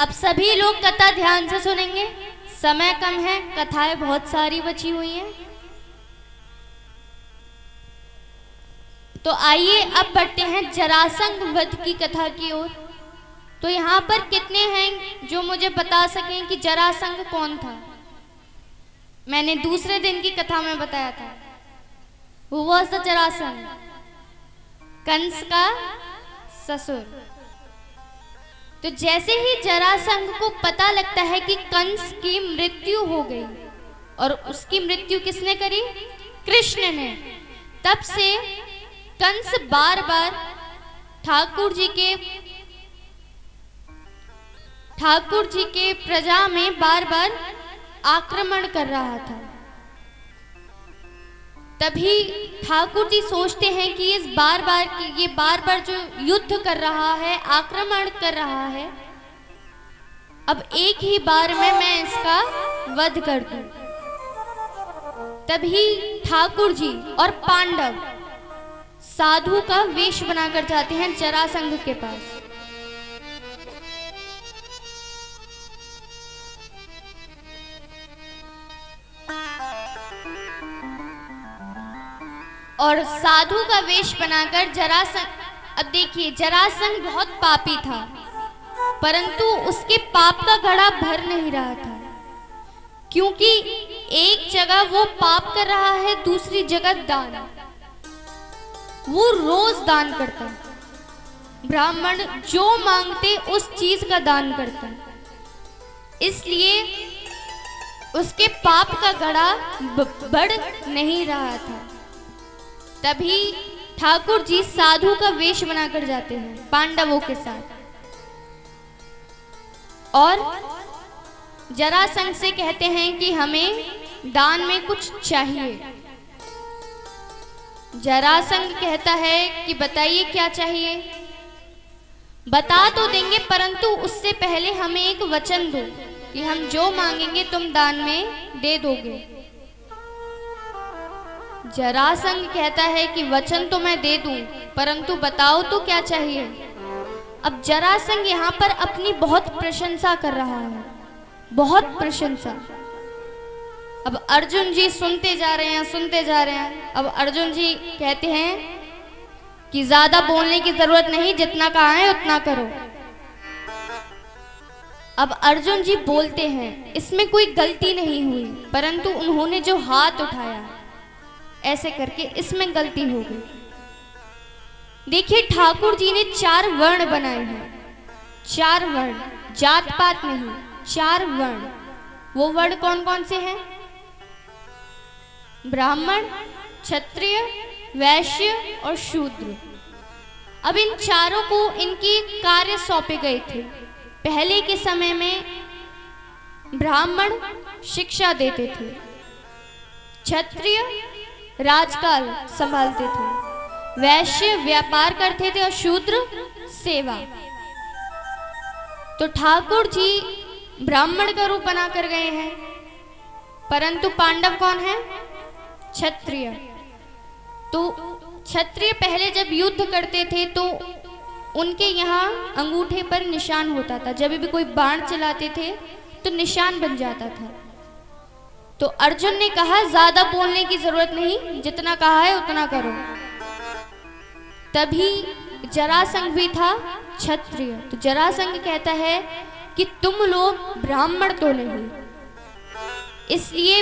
अब सभी लोग कथा ध्यान से सुनेंगे, समय कम है, कथाएं बहुत सारी बची हुई हैं। तो आइए अब बढ़ते हैं जरासंध वध की कथा की ओर। तो यहाँ पर कितने हैं जो मुझे बता सकें कि जरासंध कौन था? मैंने दूसरे दिन की कथा में बताया था। Who was the Jarasandh? Kans का ससुर। तो जैसे ही जरासंध को पता लगता है कि कंस की मृत्यु हो गई, और उसकी मृत्यु किसने करी? कृष्ण ने। तब से कंस बार बार ठाकुर जी के प्रजा में बार बार आक्रमण कर रहा था। तभी ठाकुर जी सोचते हैं कि ये बार बार जो युद्ध कर रहा है, आक्रमण कर रहा है, अब एक ही बार में मैं इसका वध कर दूं। तभी ठाकुर जी और पांडव साधु का वेश बनाकर जाते हैं जरासंध के पास। और साधु का वेश बनाकर जरासंध, अब देखिए जरासंध बहुत पापी था, परंतु उसके पाप का घड़ा भर नहीं रहा था, क्योंकि एक जगह वो पाप कर रहा है, दूसरी जगह दान। वो रोज दान करता, ब्राह्मण जो मांगते उस चीज का दान करता, इसलिए उसके पाप का घड़ा बढ़ नहीं रहा था। तभी ठाकुर जी साधु का वेश बनाकर जाते हैं पांडवों के साथ, और जरासंध से कहते हैं कि हमें दान में कुछ चाहिए। जरासंध कहता है कि बताइए क्या चाहिए। बता तो देंगे, परंतु उससे पहले हमें एक वचन दो कि हम जो मांगेंगे तुम दान में दे दोगे। जरासंध कहता है कि वचन तो मैं दे दूं, परंतु बताओ तो क्या चाहिए। अब जरासंध यहाँ पर अपनी बहुत प्रशंसा कर रहा है, बहुत प्रशंसा। अब अर्जुन जी सुनते जा रहे हैं। अब अर्जुन जी कहते हैं कि ज्यादा बोलने की जरूरत नहीं, जितना कहा है उतना करो। अब अर्जुन जी बोलते हैं, इसमें कोई गलती नहीं हुई, परंतु उन्होंने जो हाथ उठाया ऐसे करके इसमें गलती हो गई। देखिए ठाकुर जी ने 4 वर्ण बनाए हैं, 4 वर्ण, जात पात नहीं, 4 वर्ण। वो वर्ण कौन कौन से हैं? ब्राह्मण, क्षत्रिय, वैश्य और शूद्र। अब इन चारों को इनके कार्य सौंपे गए थे। पहले के समय में ब्राह्मण शिक्षा देते थे, क्षत्रिय राजकाल संभालते थे, वैश्य व्यापार करते थे और शूद्र सेवा। तो ठाकुर जी ब्राह्मण का रूप बना कर गए हैं, परंतु पांडव कौन है? क्षत्रिय। तो क्षत्रिय पहले जब युद्ध करते थे तो उनके यहाँ अंगूठे पर निशान होता था, जब भी कोई बाण चलाते थे तो निशान बन जाता था। तो अर्जुन ने कहा ज्यादा बोलने की जरूरत नहीं, जितना कहा है उतना करो। तभी जरासंध भी था क्षत्रिय। तो जरासंध कहता है कि तुम लोग ब्राह्मण तो नहीं, इसलिए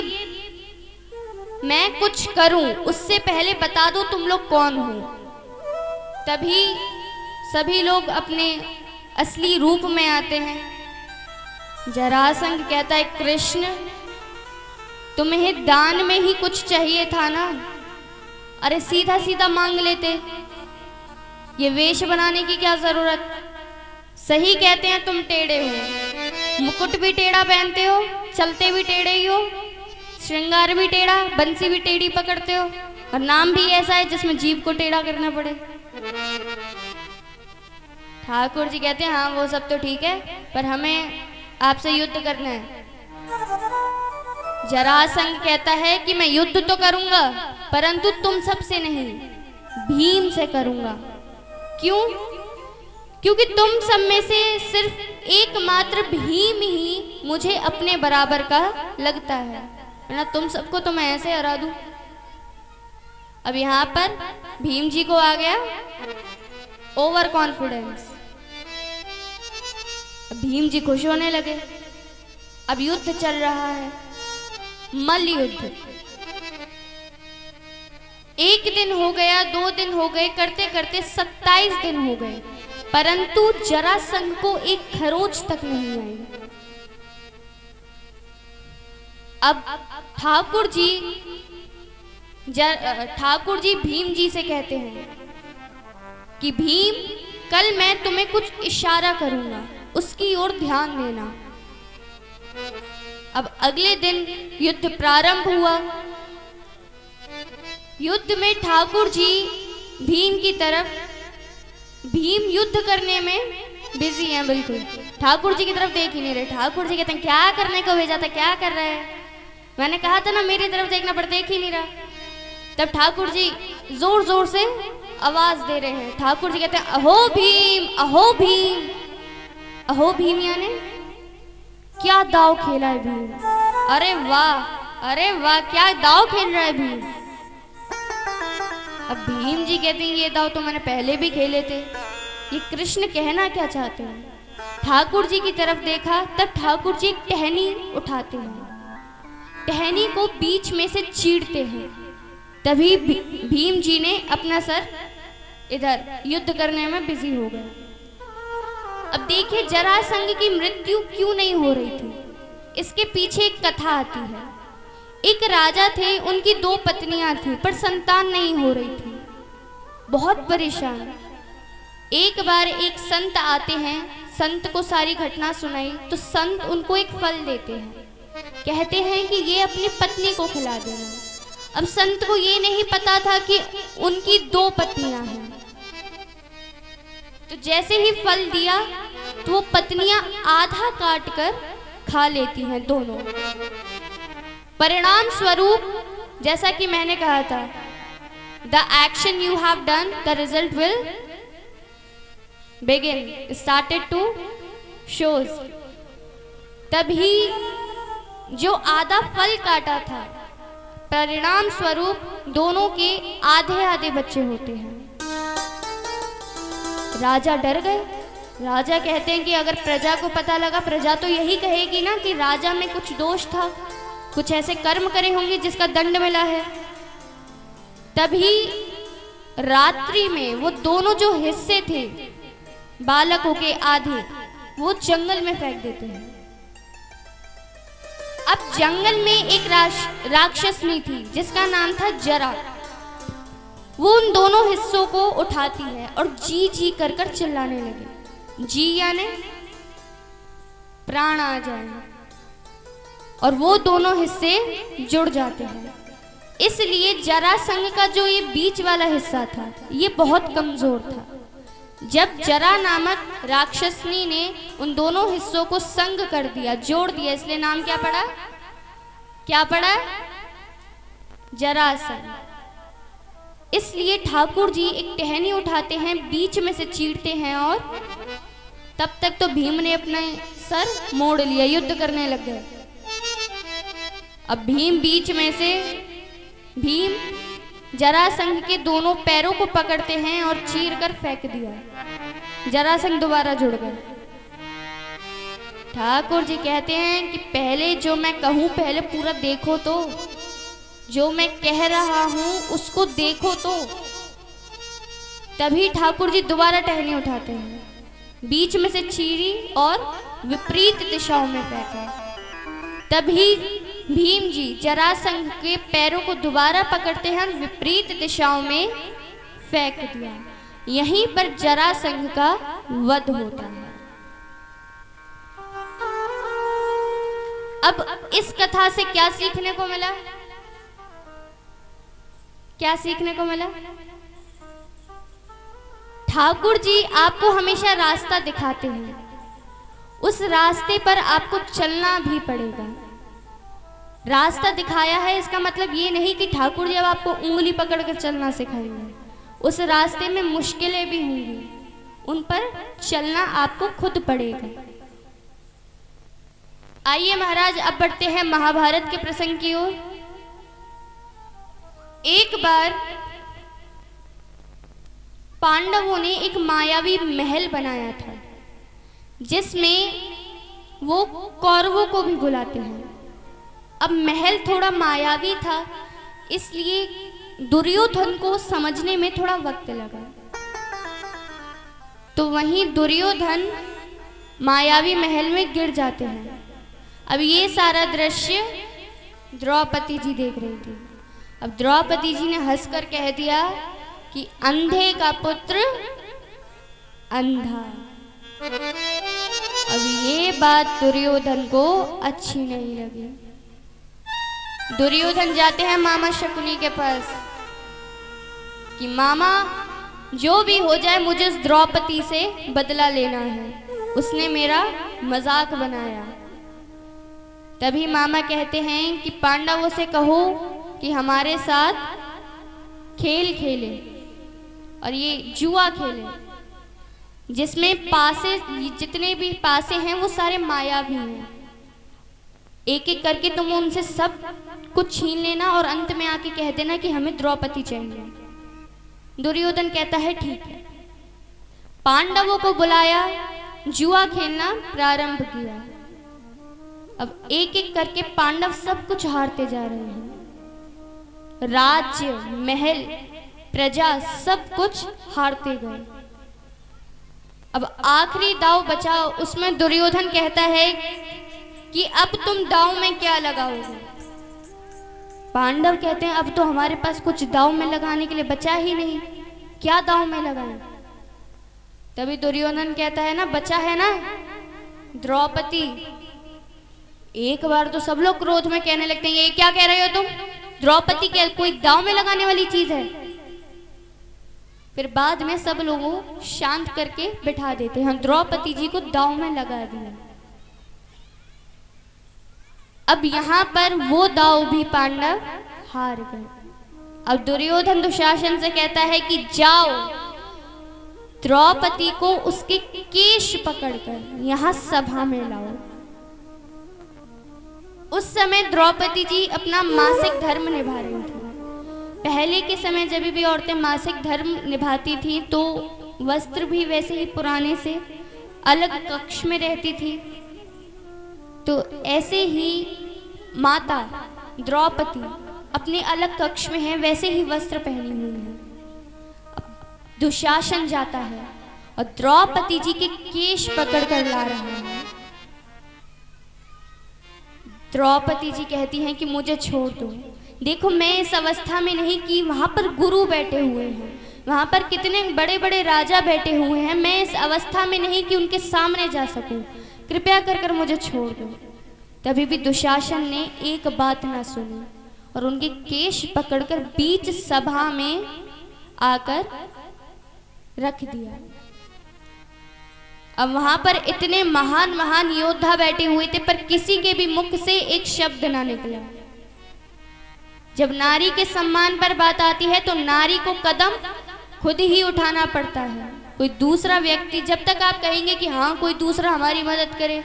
मैं कुछ करूं उससे पहले बता दो तुम लोग कौन हो। तभी सभी लोग अपने असली रूप में आते हैं। जरासंध कहता है कृष्ण, तुम्हें दान में ही कुछ चाहिए था ना, अरे सीधा सीधा मांग लेते, ये वेश बनाने की क्या जरूरत। सही कहते हैं तुम टेढ़े हो, मुकुट भी टेढ़ा पहनते हो, चलते भी टेढ़े ही हो, श्रृंगार भी टेढ़ा, बंसी भी टेढ़ी पकड़ते हो, और नाम भी ऐसा है जिसमें जीभ को टेढ़ा करना पड़े। ठाकुर जी कहते हैं हाँ वो सब तो ठीक है, पर हमें आपसे युद्ध करना है। जरासंध कहता है कि मैं युद्ध तो करूंगा, परंतु तुम सबसे नहीं, भीम से करूंगा। क्यों? क्योंकि तुम सब में से सिर्फ एक एकमात्र भीम ही मुझे अपने बराबर का लगता है, वरना तुम सबको तो मैं ऐसे हरा दूं। अब यहाँ पर भीम जी को आ गया ओवर कॉन्फिडेंस। भीम जी खुश होने लगे। अब युद्ध चल रहा है, मल्ल युद्ध। 1 दिन हो गया, 2 दिन हो गए, करते करते 27 दिन हो गए, परंतु जरासंध को एक खरोच तक नहीं आई। अब ठाकुर जी भीम जी से कहते हैं कि भीम, कल मैं तुम्हें कुछ इशारा करूंगा, उसकी ओर ध्यान देना। अब अगले दिन युद्ध प्रारंभ हुआ। युद्ध में ठाकुर जी भीम की तरफ, भीम युद्ध करने में बिजी हैं बिल्कुल, ठाकुर जी की तरफ देख ही नहीं रहे। ठाकुर जी कहते हैं क्या करने को भेजा था, क्या कर रहे हैं? मैंने कहा था ना मेरी तरफ देखना, पर देख ही नहीं रहा। तब ठाकुर जी जोर जोर से आवाज दे रहे हैं। ठाकुर जी कहते हैं अहो भीम, अहो भीम। अहो भीम यानी क्या दाव खेला है भीम। अरे वाह, अरे वाह, क्या दाव खेल रहा है भीम। अब भीम जी कहते हैं ये दाव तो मैंने पहले भी खेले थे, ये कृष्ण कहना क्या चाहते हैं। ठाकुर जी की तरफ देखा, तब ठाकुर जी एक टहनी उठाते हैं, टहनी को बीच में से चीरते हैं। तभी भीम जी ने अपना सर इधर युद्ध करने में बिजी हो गए। अब देखिए जरासंध की मृत्यु क्यों नहीं हो रही थी, इसके पीछे एक कथा आती है। एक राजा थे, उनकी 2 पत्नियां थी, पर संतान नहीं हो रही थी, बहुत परेशान। एक बार एक संत आते हैं, संत को सारी घटना सुनाई तो संत उनको एक फल देते हैं, कहते हैं कि ये अपनी पत्नी को खिला देना। अब संत को ये नहीं पता था कि उनकी 2 पत्नियां हैं, तो जैसे ही फल दिया तो वो पत्नियां आधा काट कर खा लेती हैं दोनों। परिणाम स्वरूप जैसा कि मैंने कहा था, the action you have done the result will begin started to shows. तभी जो आधा फल काटा था, परिणाम स्वरूप दोनों के आधे आधे बच्चे होते हैं। राजा डर गए। राजा कहते हैं कि अगर प्रजा को पता लगा, प्रजा तो यही कहेगी ना कि राजा में कुछ दोष था, कुछ ऐसे कर्म करे होंगे जिसका दंड मिला है। तभी रात्रि में वो दोनों जो हिस्से थे बालकों के आधे, वो जंगल में फेंक देते हैं। अब जंगल में एक राक्षसनी थी जिसका नाम था जरा। वो उन दोनों हिस्सों को उठाती है और जी जी कर कर चिल्लाने लगे। जी यानी प्राण आ जाए, और वो दोनों हिस्से जुड़ जाते हैं। इसलिए जरासंध का जो ये बीच वाला हिस्सा था, ये बहुत कमजोर था। जब जरा नामक राक्षसनी ने उन दोनों हिस्सों को संग कर दिया, जोड़ दिया, इसलिए नाम क्या पड़ा? क्या पड़ा? जरासंध। इसलिए ठाकुर जी एक टहनी उठाते हैं, बीच में से चीरते हैं, और तब तक तो भीम ने अपना सर मोड़ लिया, युद्ध करने लग गए। अब भीम बीच में से, भीम जरासंध के दोनों पैरों को पकड़ते हैं और चीर कर फेंक दिया। जरासंध दोबारा जुड़ गए। ठाकुर जी कहते हैं कि पहले जो मैं कहूं, पहले पूरा देखो तो, जो मैं कह रहा हूं उसको देखो तो। तभी ठाकुर जी दोबारा टहनी उठाते हैं, बीच में से चीरी और विपरीत दिशाओं में फेंका। तभी भीम जी जरासंध के पैरों को दोबारा पकड़ते हैं, विपरीत दिशाओं में फेंक दिया। यहीं पर जरासंध का वध होता है। अब इस कथा से क्या सीखने को मिला? क्या सीखने को मिला? ठाकुर जी आपको हमेशा रास्ता दिखाते हैं, उस रास्ते पर आपको चलना भी पड़ेगा। रास्ता दिखाया है इसका मतलब ये नहीं कि ठाकुर जी अब आपको उंगली पकड़कर चलना सिखाएंगे। उस रास्ते में मुश्किलें भी होंगी, उन पर चलना आपको खुद पड़ेगा। आइए महाराज अब बढ़ते हैं महाभारत के प्रसंग की ओर। एक बार पांडवों ने एक मायावी महल बनाया था जिसमें वो कौरवों को भी बुलाते हैं। अब महल थोड़ा मायावी था, इसलिए दुर्योधन को समझने में थोड़ा वक्त लगा। तो वहीं दुर्योधन मायावी महल में गिर जाते हैं। अब ये सारा दृश्य द्रौपदी जी देख रही थी। अब द्रौपदी जी ने हंसकर कह दिया कि अंधे का पुत्र अंधा। अब ये बात दुर्योधन को अच्छी नहीं लगी। दुर्योधन जाते हैं मामा शकुनी के पास कि मामा जो भी हो जाए मुझे उस द्रौपदी से बदला लेना है, उसने मेरा मजाक बनाया। तभी मामा कहते हैं कि पांडवों से कहो कि हमारे साथ खेल खेले और ये जुआ खेले जिसमें पासे, जितने भी पासे हैं वो सारे मायावी हैं। एक एक करके तुम उनसे सब कुछ छीन लेना और अंत में आके कह देना कि हमें द्रौपदी चाहिए। दुर्योधन कहता है ठीक है। पांडवों को बुलाया, जुआ खेलना प्रारंभ किया। अब एक एक करके पांडव सब कुछ हारते जा रहे हैं। राज्य, महल, प्रजा सब कुछ हारते गए। अब आखिरी दांव बचा, उसमें दुर्योधन कहता है कि अब तुम दांव में क्या लगाओगे। पांडव कहते हैं अब तो हमारे पास कुछ दांव में लगाने के लिए बचा ही नहीं, क्या दांव में लगाएं। तभी दुर्योधन कहता है ना, बचा है ना द्रौपदी। एक बार तो सब लोग क्रोध में कहने लगते हैं ये क्या कह रहे हो तुम, द्रौपदी क्या कोई दांव में लगाने वाली चीज है। फिर बाद में सब लोगों को शांत करके बिठा देते हैं, द्रौपदी जी को दांव में लगा दिया। अब यहां पर वो दांव भी पांडव हार गए। अब दुर्योधन दुशासन से कहता है कि जाओ द्रौपदी को उसके केश पकड़कर यहां सभा में लाओ। उस समय द्रौपदी जी अपना मासिक धर्म निभा रही थी। पहले के समय जब भी औरतें मासिक धर्म निभाती थी तो वस्त्र भी वैसे ही पुराने से अलग कक्ष में रहती थी। तो ऐसे ही माता द्रौपदी अपने अलग कक्ष में है, वैसे ही वस्त्र पहनी हुई है। दुशासन जाता है और द्रौपदी जी के केश पकड़कर ला रहा है। द्रौपदी जी कहती हैं कि मुझे छोड़ दो, देखो मैं इस अवस्था में नहीं कि वहां पर गुरु बैठे हुए हैं, वहां पर कितने बड़े बड़े राजा बैठे हुए हैं, मैं इस अवस्था में नहीं कि उनके सामने जा सकूं, कृपया कर कर मुझे छोड़ दो। तभी भी दुशासन ने एक बात ना सुनी और उनके केश पकड़कर बीच सभा में आकर रख दिया। अब वहां पर इतने महान महान योद्धा बैठे हुए थे पर किसी के भी मुख से एक शब्द ना निकला। जब नारी के सम्मान पर बात आती है तो नारी को कदम खुद ही उठाना पड़ता है। कोई दूसरा व्यक्ति, जब तक आप कहेंगे कि हाँ कोई दूसरा हमारी मदद करे,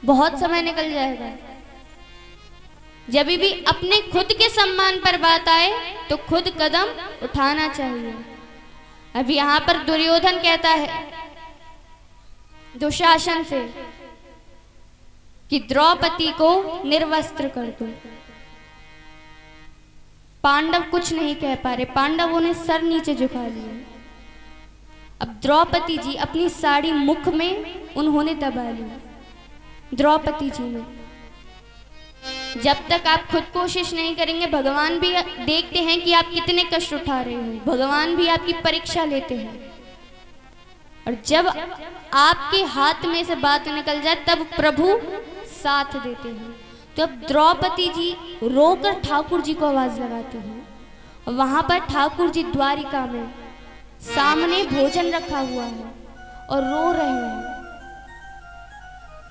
बहुत समय निकल जाएगा। जब भी अपने खुद के सम्मान पर बात आए तो खुद कदम उठाना चाहिए। अब यहां पर दुर्योधन कहता है दुशासन से कि द्रौपदी को निर्वस्त्र कर दो। पांडव कुछ नहीं कह पा रहे, पांडवों ने सर नीचे झुका लिया। अब द्रौपदी जी अपनी साड़ी मुख में उन्होंने दबा ली। द्रौपदी जी ने, जब तक आप खुद कोशिश नहीं करेंगे भगवान भी देखते हैं कि आप कितने कष्ट उठा रहे हो, भगवान भी आपकी परीक्षा लेते हैं। और जब आपके हाथ में से बात निकल जाए तब प्रभु साथ देते हैं। तो अब द्रौपदी जी रोकर ठाकुर जी को आवाज लगाते हैं और वहां पर ठाकुर जी द्वारिका में सामने भोजन रखा हुआ है और रो रहे हैं।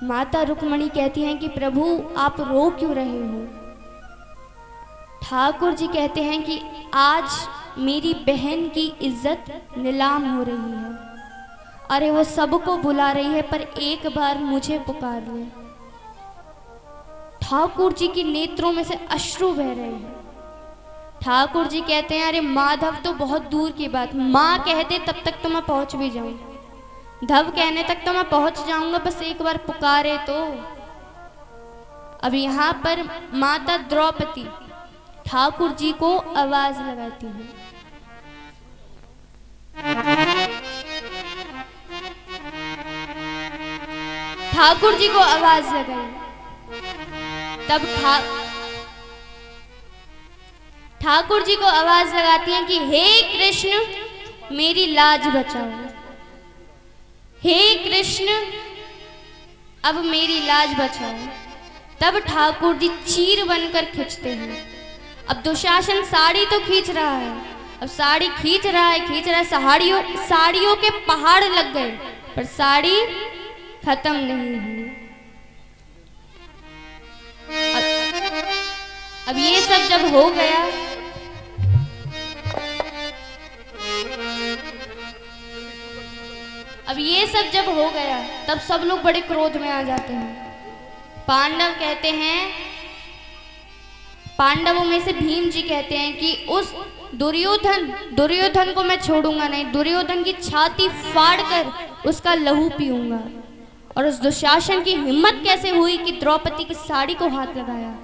माता रुक्मणी कहती हैं कि प्रभु आप रो क्यों रहे हो। ठाकुर जी कहते हैं कि आज मेरी बहन की इज्जत नीलाम हो रही है। अरे वो सबको बुला रही है पर एक बार मुझे पुकार ले। ठाकुर जी की नेत्रों में से अश्रु बह रहे हैं। ठाकुर जी कहते हैं अरे माधव तो बहुत दूर की बात, माँ कह दे तब तक तो मैं पहुंच भी जाऊं, धव कहने तक तो मैं पहुंच जाऊंगा, बस एक बार पुकारे तो। अब यहाँ पर माता द्रौपदी ठाकुर जी को आवाज लगाती है। ठाकुर जी को आवाज लगाई, तब ठाकुर जी को आवाज लगाती हैं कि हे कृष्ण मेरी लाज बचाओ, हे कृष्ण अब मेरी लाज बचाओ। तब ठाकुर जी चीर बनकर खींचते हैं। अब दुशासन साड़ी तो खींच रहा है, अब साड़ी खींच रहा है, साड़ियों के पहाड़ लग गए, पर साड़ी खत्म नहीं हुई। अब ये सब जब हो गया, तब सब लोग बड़े क्रोध में आ जाते हैं। पांडव कहते हैं, पांडवों में से भीम जी कहते हैं कि उस दुर्योधन को मैं छोड़ूंगा नहीं, दुर्योधन की छाती फाड़कर उसका लहू पीऊंगा। और उस दुशासन की हिम्मत कैसे हुई कि द्रौपदी की साड़ी को हाथ लगाया।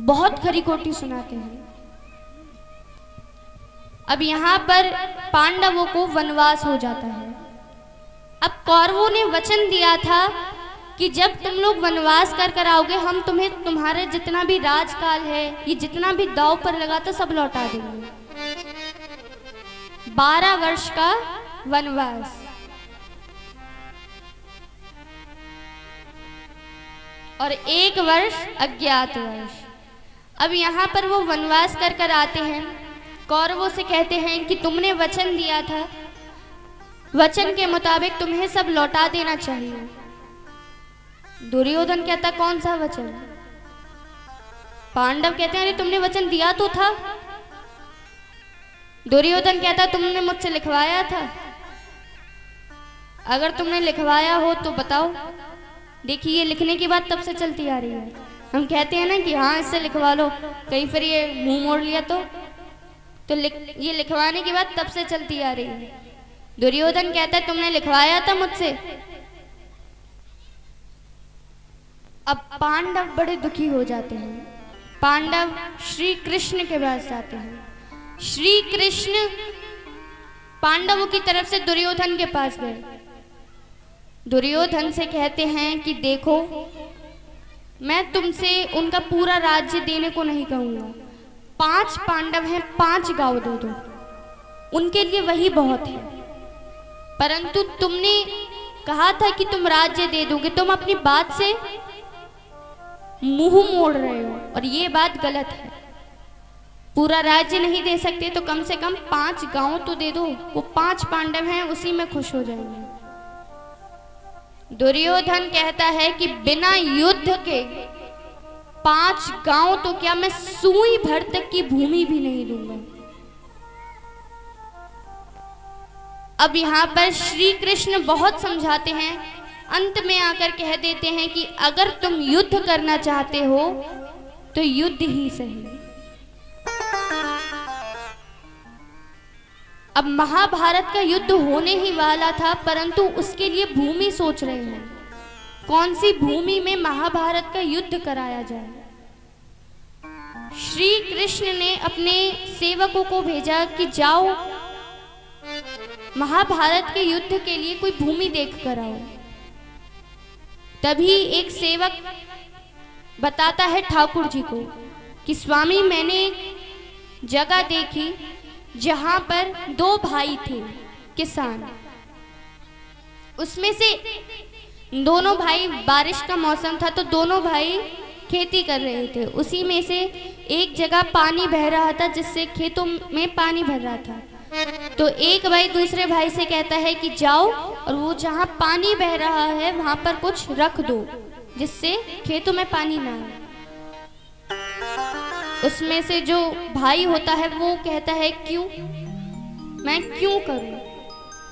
बहुत खरी खोटी सुनाते हैं। अब यहाँ पर पांडवों को वनवास हो जाता है। अब कौरवों ने वचन दिया था कि जब तुम लोग वनवास कर आओगे, हम तुम्हें तुम्हारे जितना भी राजकाल है, ये जितना भी दांव पर लगा था, सब लौटा देंगे। 12 वर्ष का वनवास। और 1 वर्ष अज्ञातवास। अब यहाँ पर वो वनवास कर आते हैं, कौरवों से कहते हैं कि तुमने वचन दिया था, वचन के मुताबिक तुम्हें सब लौटा देना चाहिए। दुर्योधन कहता कौन सा वचन? पांडव कहते हैं अरे तुमने वचन दिया तो था। दुर्योधन कहता तुमने मुझसे लिखवाया था, अगर तुमने लिखवाया हो तो बताओ। देखिए ये लिखने की बात तब से चलती आ रही है। हम कहते हैं ना कि हाँ इससे लिखवा लो, कहीं फिर ये मुंह मोड़ लिया तो ये लिखवाने की बात तब से चलती आ रही है। दुर्योधन कहता है तुमने लिखवाया था मुझसे। अब पांडव बड़े दुखी हो जाते हैं। पांडव श्री कृष्ण के पास जाते हैं। श्री कृष्ण पांडवों की तरफ से दुर्योधन के पास गए। दुर्योधन से कहते हैं कि देखो मैं तुमसे उनका पूरा राज्य देने को नहीं कहूंगा, 5 पांडव हैं, 5 गांव दे दो, उनके लिए वही बहुत है। परंतु तुमने कहा था कि तुम राज्य दे दोगे, तुम अपनी बात से मुंह मोड़ रहे हो और ये बात गलत है। पूरा राज्य नहीं दे सकते तो कम से कम 5 गांव तो दे दो, वो 5 पांडव हैं उसी में खुश हो जाएंगे। दुर्योधन कहता है कि बिना युद्ध के 5 गांव तो क्या, मैं सुई भर तक की भूमि भी नहीं दूंगा। अब यहाँ पर श्री कृष्ण बहुत समझाते हैं, अंत में आकर कह देते हैं कि अगर तुम युद्ध करना चाहते हो तो युद्ध ही सही। अब महाभारत का युद्ध होने ही वाला था, परंतु उसके लिए भूमि सोच रहे हैं, कौन सी भूमि में महाभारत का युद्ध कराया जाए। श्री कृष्ण ने अपने सेवकों को भेजा कि जाओ महाभारत के युद्ध के लिए कोई भूमि देख कर आओ। तभी एक सेवक बताता है ठाकुर जी को कि स्वामी मैंने एक जगह देखी जहां पर 2 भाई थे किसान, उसमें से दोनों भाई, बारिश का मौसम था तो दोनों भाई खेती कर रहे थे, उसी में से एक जगह पानी बह रहा था जिससे खेतों में पानी भर रहा था। तो एक भाई दूसरे भाई से कहता है कि जाओ और वो जहाँ पानी बह रहा है वहां पर कुछ रख दो जिससे खेतों में पानी ना आए। उसमें से जो भाई होता है वो कहता है क्यों, मैं क्यों करूं,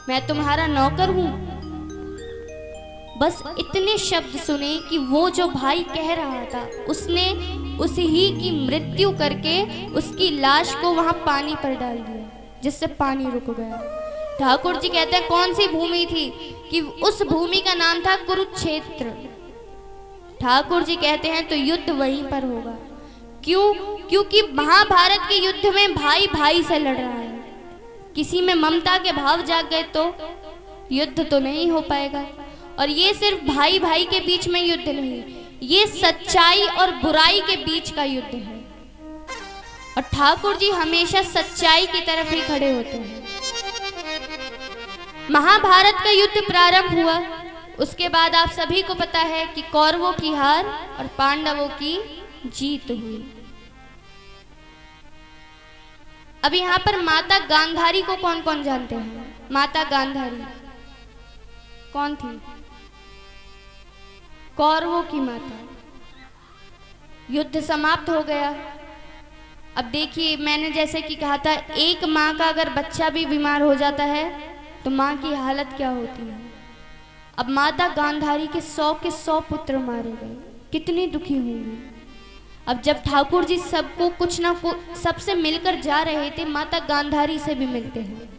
मैं तुम्हारा नौकर हूं। बस इतने शब्द सुने कि वो जो भाई कह रहा था उसने उसी ही की मृत्यु करके उसकी लाश को वहां पानी पर डाल दिया, जिससे पानी रुक गया। ठाकुर जी कहते हैं कौन सी भूमि थी, कि उस भूमि का नाम था कुरुक्षेत्र। ठाकुर जी कहते हैं तो युद्ध वहीं पर होगा। क्यों? क्योंकि महाभारत के युद्ध में भाई भाई से लड़ रहा है। किसी में ममता के भाव जाग गए तो युद्ध तो नहीं हो पाएगा। और ये सिर्फ भाई भाई के बीच में युद्ध नहीं, ये सच्चाई और बुराई के बीच का युद्ध है। और ठाकुर जी हमेशा सच्चाई की तरफ ही खड़े होते हैं। महाभारत का युद्ध प्रारंभ हुआ, उसके बाद आप सभी को पता है कि कौरवों की हार और पांडवों की जीत हुई। अब यहाँ पर माता गांधारी को कौन कौन जानते हैं? माता गांधारी कौन थी? कौरवों की माता। युद्ध समाप्त हो गया। अब देखिए, मैंने जैसे कि कहा था, एक माँ का अगर बच्चा भी बीमार हो जाता है तो माँ की हालत क्या होती है। अब माता गांधारी के 100 पुत्र मारे गए, कितनी दुखी होंगी। अब जब ठाकुर जी सबको कुछ ना कुछ सबसे मिलकर जा रहे थे, माता गांधारी से भी मिलते हैं।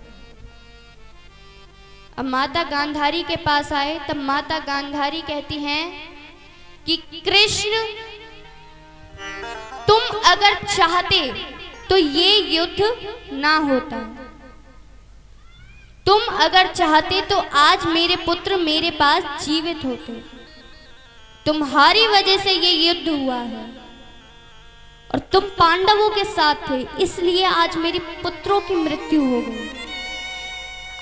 अब माता गांधारी के पास आए तब माता गांधारी कहती हैं कि कृष्ण, तुम अगर चाहते तो ये युद्ध ना होता। तुम अगर चाहते तो आज मेरे पुत्र मेरे पास जीवित होते। तुम्हारी वजह से ये युद्ध हुआ है और तुम पांडवों के साथ थे, इसलिए आज मेरे पुत्रों की मृत्यु हो गई।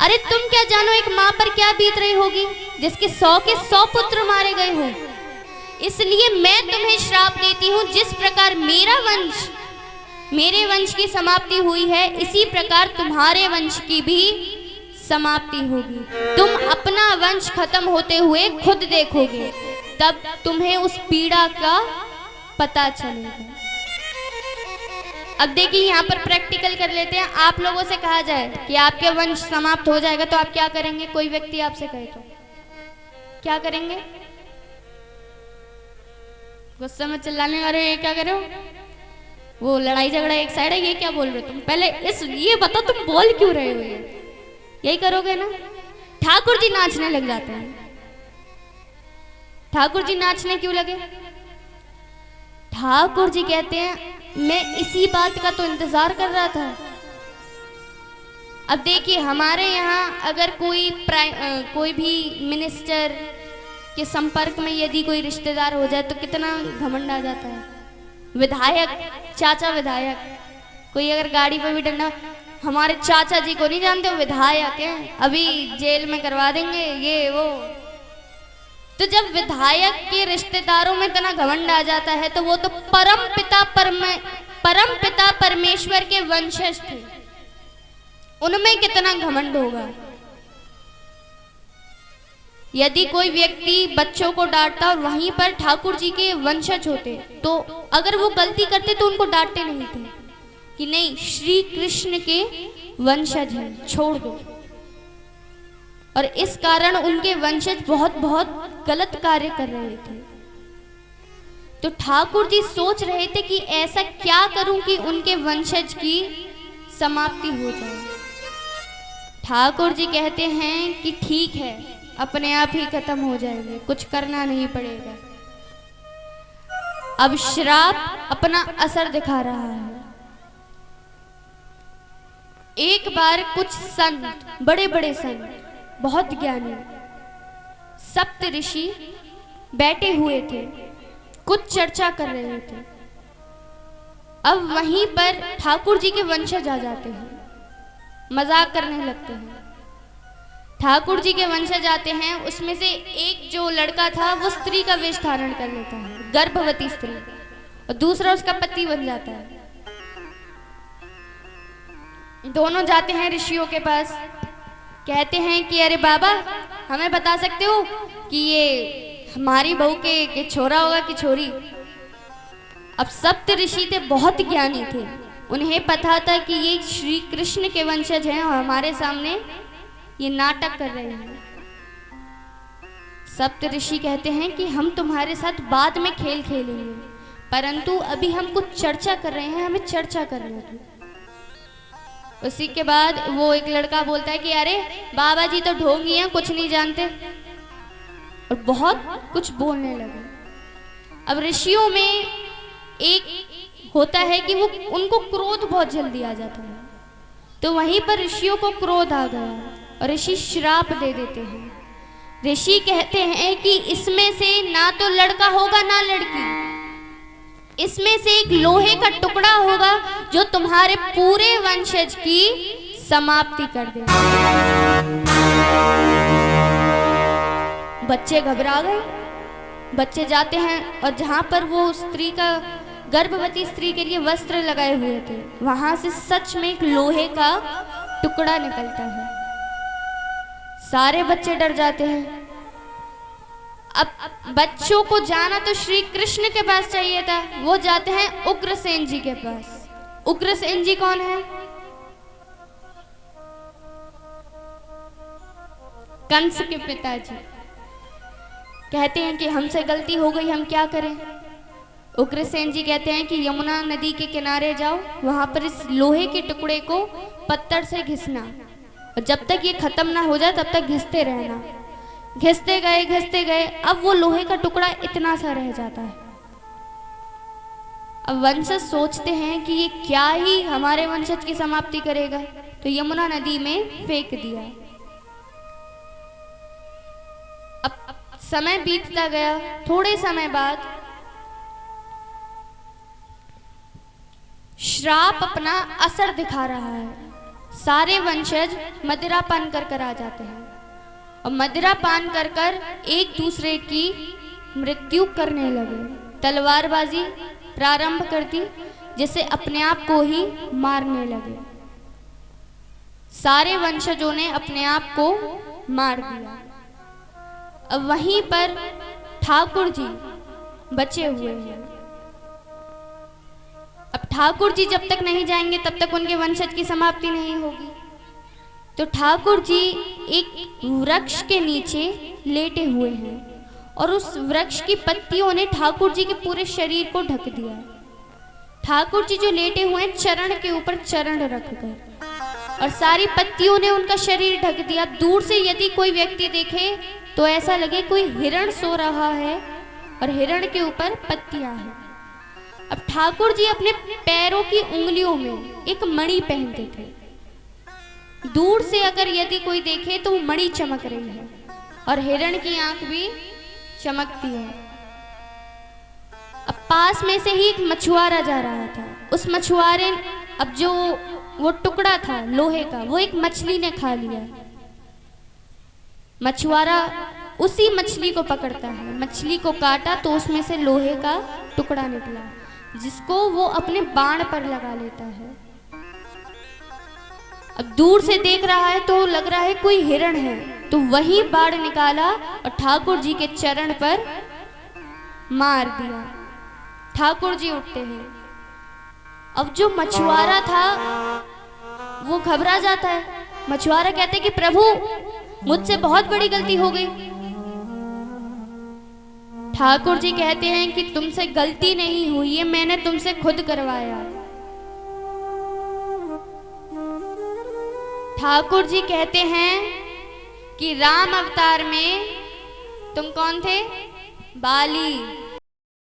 अरे तुम क्या जानो एक माँ पर क्या बीत रही होगी जिसके 100 पुत्र मारे गए हो। इसलिए मैं तुम्हें श्राप देती हूँ, जिस प्रकार मेरे वंश की समाप्ति हुई है, इसी प्रकार तुम्हारे वंश की भी समाप्ति होगी। तुम अपना वंश खत्म होते हुए खुद देखोगे, तब तुम्हें उस पीड़ा का पता चलेगा। अब देखिए, यहाँ पर प्रैक्टिकल कर लेते हैं। आप लोगों से कहा जाए कि आपके वंश समाप्त हो जाएगा तो आप क्या करेंगे? कोई व्यक्ति आपसे कहे तो क्या करेंगे? गुस्से में चिल्लाने, अरे ये क्या कर रहे हो, वो लड़ाई झगड़ा एक साइड है, ये क्या बोल रहे हो तुम? पहले ये बताओ तुम बोल क्यों रहे हो? यही करोगे ना? ठाकुर जी नाचने लग जाते हैं। ठाकुर जी नाचने क्यों लगे? ठाकुर जी कहते हैं मैं इसी बात का तो इंतजार कर रहा था। अब देखिए, हमारे यहाँ अगर कोई भी मिनिस्टर के संपर्क में यदि कोई रिश्तेदार हो जाए तो कितना घमंड आ जाता है। विधायक, चाचा विधायक, कोई अगर गाड़ी पे भी डंडा, हमारे चाचा जी को नहीं जानते, विधायक हैं, अभी जेल में करवा देंगे, ये वो। तो जब विधायक के रिश्तेदारों में इतना घमंड आ जाता है तो वो तो परम पिता परमेश्वर के वंशज थे, उनमें कितना घमंड होगा। यदि कोई व्यक्ति बच्चों को डांटता और वहीं पर ठाकुर जी के वंशज होते तो अगर वो गलती करते तो उनको डांटते नहीं थे कि नहीं, श्री कृष्ण के वंशज हैं, छोड़ दो। और इस कारण उनके वंशज बहुत गलत कार्य कर रहे थे। तो ठाकुर जी सोच रहे थे कि ऐसा क्या करूं कि उनके वंशज की समाप्ति हो जाए। ठाकुर जी कहते हैं कि ठीक है, अपने आप ही खत्म हो जाएंगे, कुछ करना नहीं पड़ेगा। अब श्राप अपना असर दिखा रहा है। एक बार कुछ संत, बड़े बड़े संत, बहुत ज्ञानी सप्त ऋषि बैठे हुए थे, कुछ चर्चा कर रहे थे। अब वहीं पर ठाकुर जी के वंशज आ जाते हैं, मजाक करने लगते हैं। ठाकुर जी के वंशज आते हैं, उसमें से एक जो लड़का था वो स्त्री का वेश धारण कर लेता है, गर्भवती स्त्री, और दूसरा उसका पति बन जाता है। दोनों जाते हैं ऋषियों के पास, कहते हैं कि अरे बाबा, हमें बता सकते हो कि ये हमारी बहू के छोरा होगा कि छोरी? अब सप्त ऋषि थे, बहुत ज्ञानी थे, उन्हें पता था कि ये श्री कृष्ण के वंशज हैं और हमारे सामने ये नाटक कर रहे हैं। सप्त ऋषि कहते हैं कि हम तुम्हारे साथ बाद में खेल खेलेंगे, परंतु अभी हम कुछ चर्चा कर रहे हैं, हमें चर्चा करने दो। उसी के बाद वो एक लड़का बोलता है कि अरे बाबा जी तो ढोंगी हैं, कुछ नहीं जानते, और बहुत कुछ बोलने लगे। अब ऋषियों में एक होता है कि वो उनको क्रोध बहुत जल्दी आ जाता है, तो वहीं पर ऋषियों को क्रोध आ गया और ऋषि श्राप दे देते हैं। ऋषि कहते हैं कि इसमें से ना तो लड़का होगा ना लड़की, इसमें से एक लोहे का टुकड़ा होगा जो तुम्हारे पूरे वंशज की समाप्ति कर देगा। बच्चे घबरा गए, बच्चे जाते हैं और जहां पर वो स्त्री का, गर्भवती स्त्री के लिए वस्त्र लगाए हुए थे, वहां से सच में एक लोहे का टुकड़ा निकलता है। सारे बच्चे डर जाते हैं। अब बच्चों को जाना तो श्री कृष्ण के पास चाहिए था, वो जाते हैं उग्रसेन जी के पास। उग्रसेन जी कौन है? कंस के पिताजी। कहते हैं कि हमसे गलती हो गई, हम क्या करें। उग्रसेन जी कहते हैं कि यमुना नदी के किनारे जाओ, वहां पर इस लोहे के टुकड़े को पत्थर से घिसना, और जब तक ये खत्म ना हो जाए तब तक घिसते रहना। घिसते गए, अब वो लोहे का टुकड़ा इतना सा रह जाता है। अब वंशज सोचते हैं कि ये क्या ही हमारे वंशज की समाप्ति करेगा, तो यमुना नदी में फेंक दिया। अब समय बीतता गया, थोड़े समय बाद श्राप अपना असर दिखा रहा है। सारे वंशज मदिरा पान कर आ जाते हैं और मदिरा पान कर एक दूसरे की मृत्यु करने लगे, तलवारबाजी प्रारंभ कर दी, जिससे अपने आप को ही मारने लगे। सारे वंशजों ने अपने आप को मार दिया। अब वहीं पर ठाकुर जी बचे हुए हैं। अब ठाकुर जी जब तक नहीं जाएंगे तब तक उनके वंशज की समाप्ति नहीं होगी। तो ठाकुर जी एक वृक्ष के नीचे लेटे हुए हैं और उस वृक्ष की पत्तियों ने ठाकुर जी के पूरे शरीर को ढक दिया। ठाकुर जी जो लेटे हुए हैं चरण के ऊपर चरण रखकर, और सारी पत्तियों ने उनका शरीर ढक दिया। दूर से यदि कोई व्यक्ति देखे तो ऐसा लगे कोई हिरण सो रहा है और हिरण के ऊपर पत्तियां हैं। अब ठाकुर जी अपने पैरों की उंगलियों में एक मणि पहनते थे। दूर से अगर यदि कोई देखे तो वो मणि चमक रही है और हिरण की आंख भी चमकती है। अब पास में से ही एक मछुआरा जा रहा था। उस मछुआरे, अब जो वो टुकड़ा था लोहे का, वो एक मछली ने खा लिया। मछुआरा उसी मछली को पकड़ता है, मछली को काटा तो उसमें से लोहे का टुकड़ा निकला, जिसको वो अपने बाण पर लगा लेता है। अब दूर से देख रहा है तो लग रहा है कोई हिरण है, तो वही बाण निकाला और ठाकुर जी के चरण पर मार दिया। ठाकुर जी उठते हैं। अब जो मछुआरा था वो घबरा जाता है। मछुआरा कहते हैं कि प्रभु मुझसे बहुत बड़ी गलती हो गई। ठाकुर जी कहते हैं कि तुमसे गलती नहीं हुई है, मैंने तुमसे खुद करवाया। ठाकुर जी कहते हैं कि राम अवतार में तुम कौन थे? बाली।